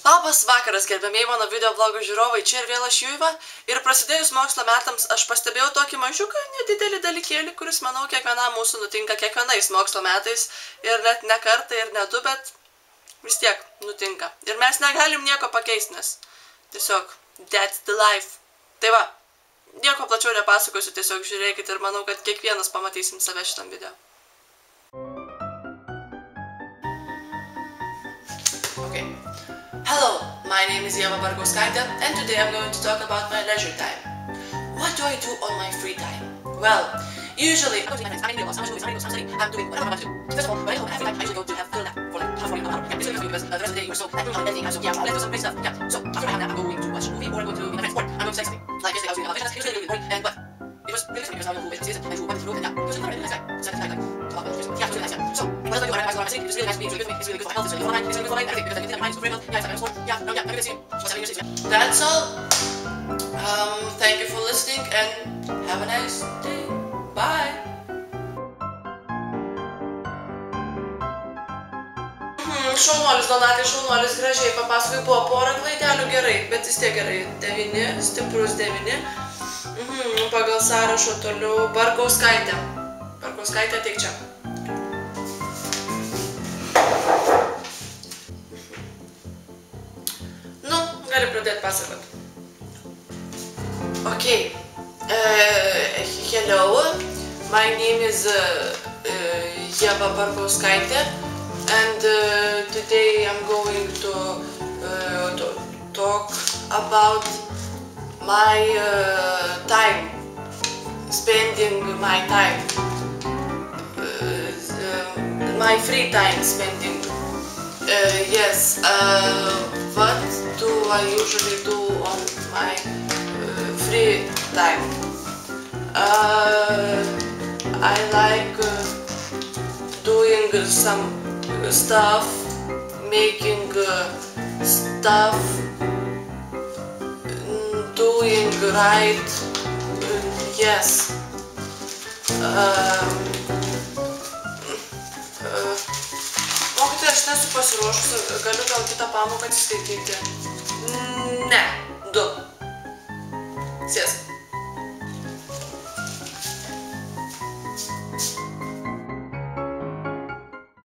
Labas vakaras, gerbėmiai mano video vlogo žiūrovai, čia ir vėl aš Juiva. Ir prasidėjus mokslo metams aš pastebėjau tokį mažiuką, nedidelį dalykėlį, kuris, manau, kiekvienam mūsų nutinka kiekvienais mokslo metais. Ir net ne kartą ir ne du, bet vis tiek nutinka. Ir mes negalim nieko pakeisti, nes tiesiog that's the life. Tai va, nieko plačiau nepasakosiu, tiesiog žiūrėkit ir manau, kad kiekvienas pamatysim save šitam video. Okay. Hello, my name is Ieva Barkauskaitė, and today I'm going to talk about my leisure time. What do I do on my free time? Well, usually I'm doing whatever I want to do. First of all, when I have free time, I usually go to have a little nap for like half an hour. Yeah, basically because the rest of the day you're so like not anything. So yeah, let's do some great stuff. Yeah, so after I have a nap, I'm going to watch a movie or I'm going to meet my friends, or I'm going to sex me. Like yesterday, I was doing a lot of business. It was really boring, but it was really because I don't know who business is and who went through it. And yeah, it was a really nice guy. So yeah, it was really nice. Yeah, so what else do I do? I go around listening. It's really nice to be with me. It's really good for my health. It's really good for my mind. It's really good for my everything because I think that my mind is very well. Yeah, it's very yeah, I'm gonna see you. What's happening in your city? That's all. Thank you for listening and have a nice day. Bye. Šaunuolis, Donatai, šaunuolis, gražiai papasakai, buvo porą klaidelių gerai, bet vis tiek gerai. 9, stiprus 9. Pagal sąrašo toliau Barkauskaitė. Barkauskaitė, ateik čia. Nu, gali pradėti pasakot. Okay. Hello, my name is Ieva Barkauskaitė. And today I'm going to talk about my time, spending my time, my free time spending. Yes, what do I usually do on my free time? I like doing some stuff, making stuff, doing right, yes. Mokytoja, aš nesu pasiruošusi, galiu gal kitą pamoką atsiskaityti? Ne.